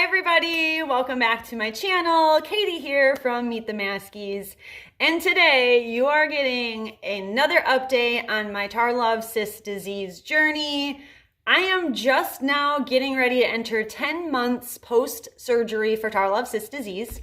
everybody, welcome back to my channel. Katie here from Meet the Maskies, and today you are getting another update on my Tarlov Cyst disease journey. I am just now getting ready to enter 10 months post-surgery for Tarlov Cyst disease,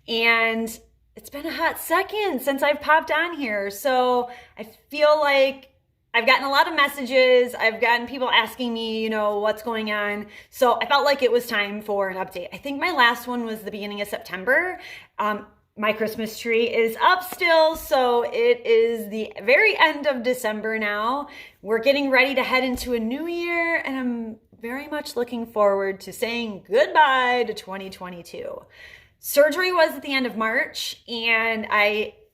and it's been a hot second since I've popped on here, so I feel like I've gotten a lot of messages. I've gotten people asking me, what's going on. So I felt like it was time for an update. I think my last one was the beginning of September. My Christmas tree is up still, so it is the very end of December now. We're getting ready to head into a new year, and I'm very much looking forward to saying goodbye to 2022. Surgery was at the end of March, and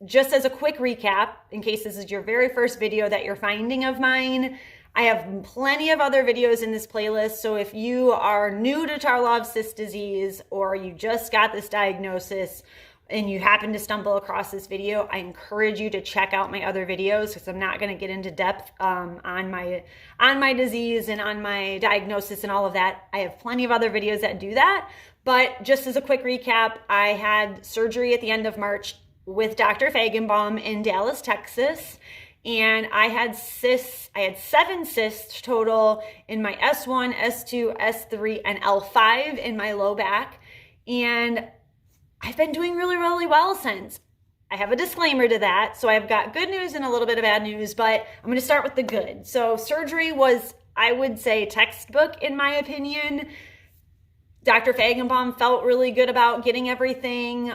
just as a quick recap, in case this is your very first video that you're finding of mine, I have plenty of other videos in this playlist. So if you are new to Tarlov Cyst disease or you just got this diagnosis and you happen to stumble across this video, I encourage you to check out my other videos because I'm not going to get into depth on my disease and on my diagnosis and all of that. I have plenty of other videos that do that. But just as a quick recap, I had surgery at the end of March with Dr. Fagenbaum in Dallas, Texas. And I had cysts. I had 7 cysts total in my S1, S2, S3, and L5 in my low back. And I've been doing really, really well since. I have a disclaimer to that. So I've got good news and a little bit of bad news, but I'm going to start with the good. So surgery was, I would say, textbook in my opinion. Dr. Fagenbaum felt really good about getting everything.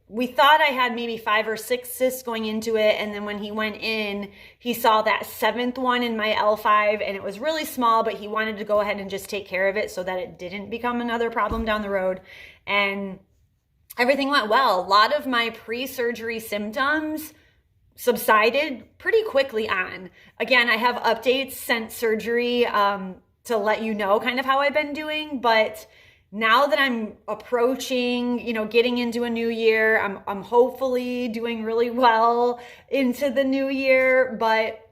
We thought I had maybe 5 or 6 cysts going into it, and then when he went in, he saw that 7th one in my L5, and it was really small, but he wanted to go ahead and just take care of it so that it didn't become another problem down the road, and everything went well. A lot of my pre-surgery symptoms subsided pretty quickly on. Again, I have updates since surgery to let you know kind of how I've been doing, but now that I'm approaching, getting into a new year, I'm hopefully doing really well into the new year. But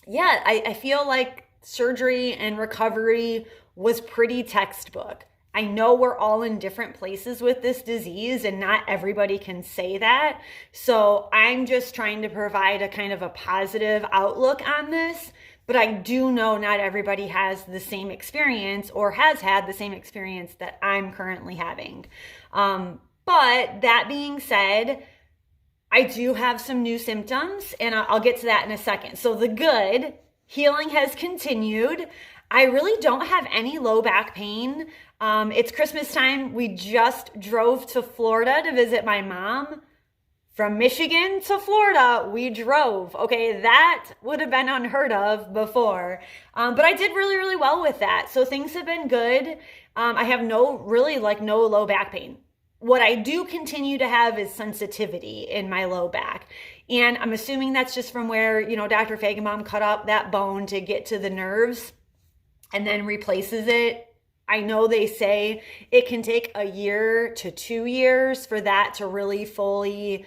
yeah, I feel like surgery and recovery was pretty textbook. I know we're all in different places with this disease and not everybody can say that. So I'm just trying to provide a kind of a positive outlook on this. But I do know not everybody has the same experience or has had the same experience that I'm currently having. But that being said, I do have some new symptoms, and I'll get to that in a second. So the good, healing has continued. I really don't have any low back pain. It's Christmas time. We just drove to Florida to visit my mom. From Michigan to Florida, we drove. Okay, that would have been unheard of before. But I did really, really well with that. So things have been good. I have no low back pain. What I do continue to have is sensitivity in my low back. And I'm assuming that's just from where, Dr. Fagenbaum cut up that bone to get to the nerves and then replaces it. I know they say it can take a year to 2 years for that to really fully,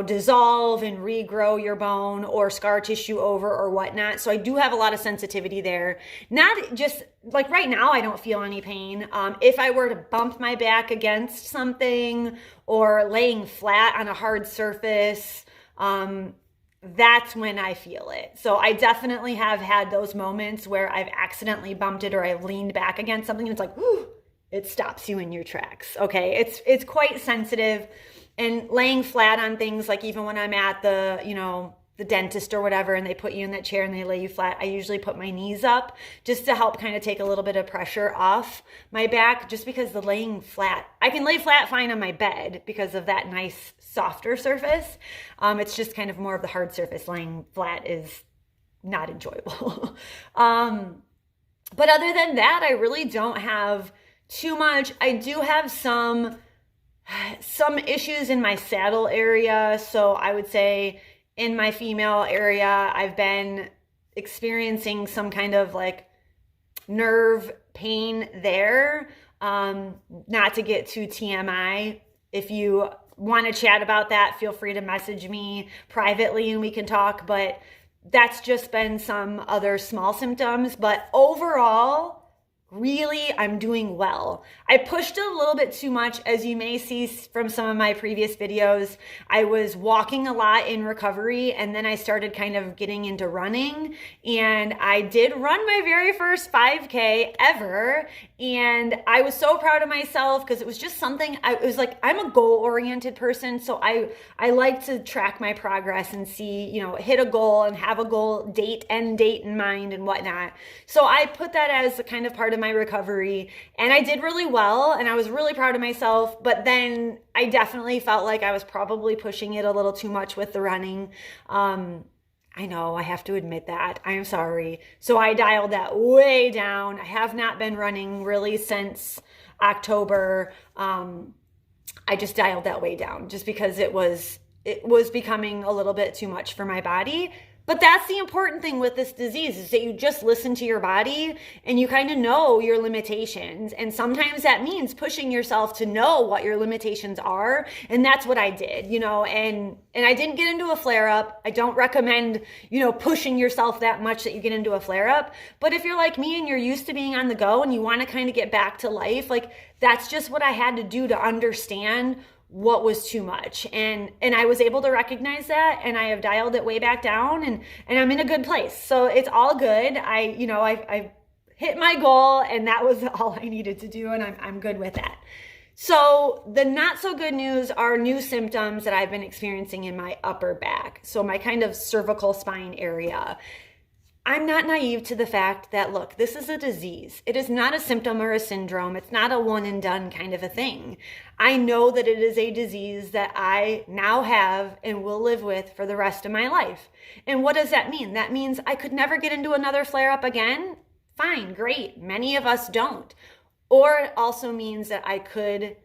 dissolve and regrow your bone or scar tissue over or whatnot. So I do have a lot of sensitivity there. Not just like right now, I don't feel any pain. If I were to bump my back against something or laying flat on a hard surface, that's when I feel it. So I definitely have had those moments where I've accidentally bumped it or I've leaned back against something and it's like, whew, it stops you in your tracks. Okay, it's quite sensitive. And laying flat on things, like even when I'm at the dentist or whatever, and they put you in that chair and they lay you flat, I usually put my knees up just to help kind of take a little bit of pressure off my back, just because the laying flat, I can lay flat fine on my bed because of that nice softer surface. It's just kind of more of the hard surface. Laying flat is not enjoyable. But other than that, I really don't have too much. I do have some issues in my saddle area. So I would say in my female area, I've been experiencing some kind of like nerve pain there. Not to get too TMI. If you want to chat about that, feel free to message me privately and we can talk. But that's just been some other small symptoms. But overall, really, I'm doing well. I pushed a little bit too much, as you may see from some of my previous videos. I was walking a lot in recovery, and then I started kind of getting into running, and I did run my very first 5K ever, and I was so proud of myself because it was just something, it was like, I'm a goal-oriented person, so I like to track my progress and see, hit a goal and have a goal end date in mind and whatnot. So I put that as a kind of part of my recovery, and I did really well, and I was really proud of myself. But then I definitely felt like I was probably pushing it a little too much with the running. I know, I have to admit that. I am sorry. So I dialed that way down. I have not been running really since October. I just dialed that way down just because it was becoming a little bit too much for my body. But that's the important thing with this disease, is that you just listen to your body and you kind of know your limitations. And sometimes that means pushing yourself to know what your limitations are. And that's what I did, and I didn't get into a flare up. I don't recommend, pushing yourself that much that you get into a flare up. But if you're like me and you're used to being on the go and you want to kind of get back to life, like that's just what I had to do to understand what was too much. And I was able to recognize that, and I have dialed it way back down, and I'm in a good place. So it's all good. I hit my goal, and that was all I needed to do, and I'm good with that. So the not so good news are new symptoms that I've been experiencing in my upper back. So my kind of cervical spine area. I'm not naive to the fact that, look, this is a disease. It is not a symptom or a syndrome. It's not a one and done kind of a thing. I know that it is a disease that I now have and will live with for the rest of my life. And what does that mean? That means I could never get into another flare up again? Fine, great. Many of us don't. Or it also means that I could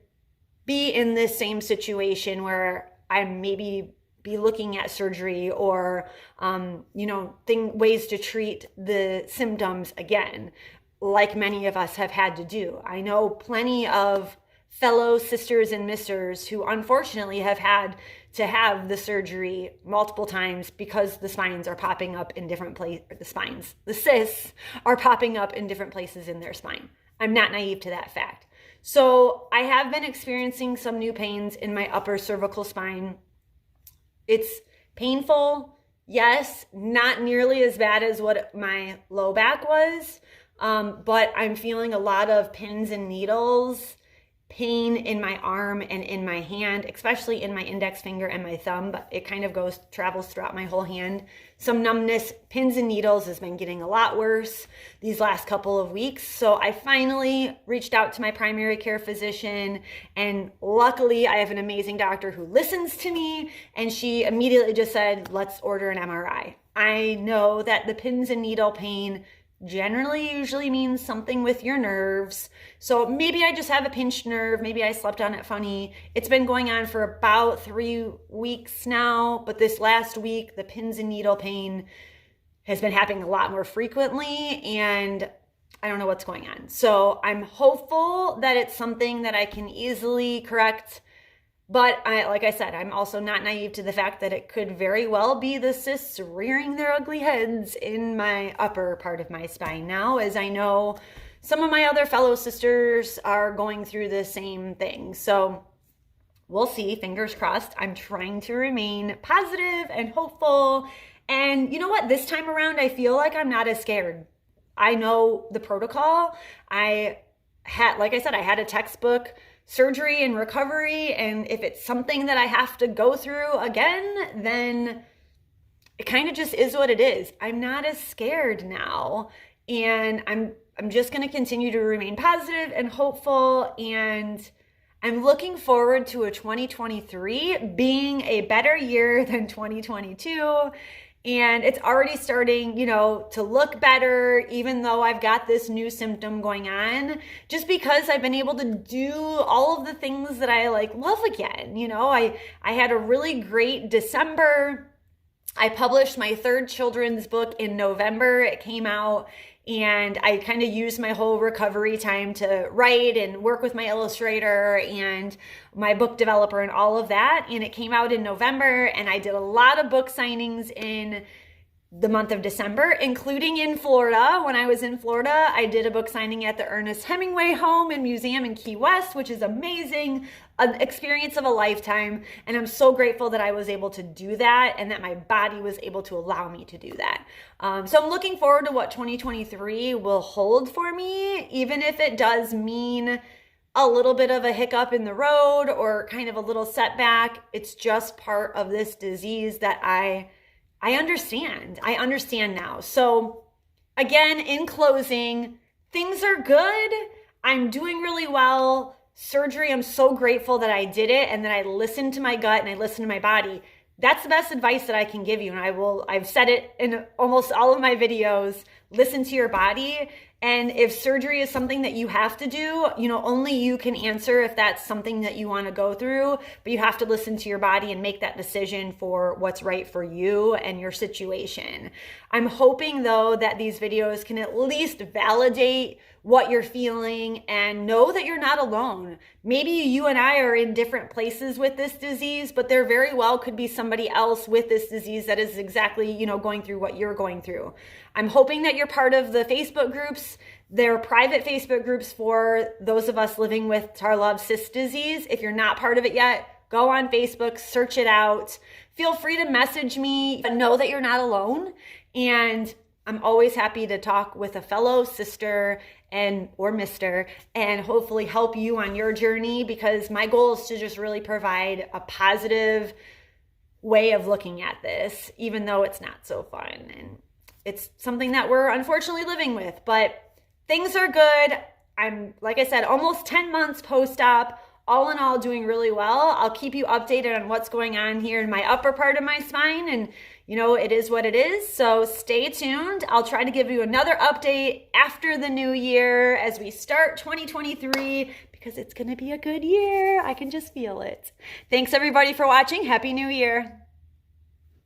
be in this same situation where I maybe be looking at surgery or, ways to treat the symptoms again, like many of us have had to do. I know plenty of fellow sisters and misters who unfortunately have had to have the surgery multiple times because the spines are popping up in different places, the cysts are popping up in different places in their spine. I'm not naive to that fact. So I have been experiencing some new pains in my upper cervical spine. It's painful, yes, not nearly as bad as what my low back was, but I'm feeling a lot of pins and needles, pain in my arm and in my hand, especially in my index finger and my thumb, but it kind of travels throughout my whole hand. Some numbness, pins and needles has been getting a lot worse these last couple of weeks. So I finally reached out to my primary care physician, and luckily I have an amazing doctor who listens to me, and she immediately just said, let's order an MRI. I know that the pins and needle pain generally usually means something with your nerves. So maybe I just have a pinched nerve. Maybe I slept on it funny. It's been going on for about 3 weeks now, but this last week, the pins and needle pain has been happening a lot more frequently, and I don't know what's going on. So I'm hopeful that it's something that I can easily correct. But like I said, I'm also not naive to the fact that it could very well be the cysts rearing their ugly heads in my upper part of my spine now, as I know some of my other fellow sisters are going through the same thing. So we'll see, fingers crossed. I'm trying to remain positive and hopeful. And you know what? This time around, I feel like I'm not as scared. I know the protocol. Like I said, I had a textbook surgery and recovery, and if it's something that I have to go through again, then it kind of just is what it is. I'm not as scared now, and I'm just going to continue to remain positive and hopeful, and I'm looking forward to a 2023 being a better year than 2022. And it's already starting, to look better, even though I've got this new symptom going on, just because I've been able to do all of the things that I love again. I had a really great December. I published my 3rd children's book in November. It came out, and I kind of used my whole recovery time to write and work with my illustrator and my book developer and all of that. And it came out in November, and I did a lot of book signings in the month of December, including in Florida. When I was in Florida, I did a book signing at the Ernest Hemingway Home and Museum in Key West, which is amazing, an experience of a lifetime. And I'm so grateful that I was able to do that and that my body was able to allow me to do that. So I'm looking forward to what 2023 will hold for me, even if it does mean a little bit of a hiccup in the road or kind of a little setback. It's just part of this disease that I understand. I understand now. So again, in closing, things are good. I'm doing really well. Surgery, I'm so grateful that I did it and that I listened to my gut and I listened to my body. That's the best advice that I can give you. And I've said it in almost all of my videos. Listen to your body. And if surgery is something that you have to do, only you can answer if that's something that you want to go through, but you have to listen to your body and make that decision for what's right for you and your situation. I'm hoping though that these videos can at least validate what you're feeling and know that you're not alone. Maybe you and I are in different places with this disease, but there very well could be somebody else with this disease that is exactly, going through what you're going through. I'm hoping that you're part of the Facebook groups. They're private Facebook groups for those of us living with Tarlov Cyst disease. If you're not part of it yet, go on Facebook, search it out. Feel free to message me, but know that you're not alone. And I'm always happy to talk with a fellow sister or mister and hopefully help you on your journey, because my goal is to just really provide a positive way of looking at this, even though it's not so fun. And it's something that we're unfortunately living with, but things are good. I'm, like I said, almost 10 months post-op, all in all doing really well. I'll keep you updated on what's going on here in my upper part of my spine, and it is what it is. So stay tuned. I'll try to give you another update after the new year as we start 2023, because it's going to be a good year. I can just feel it. Thanks everybody for watching. Happy New Year.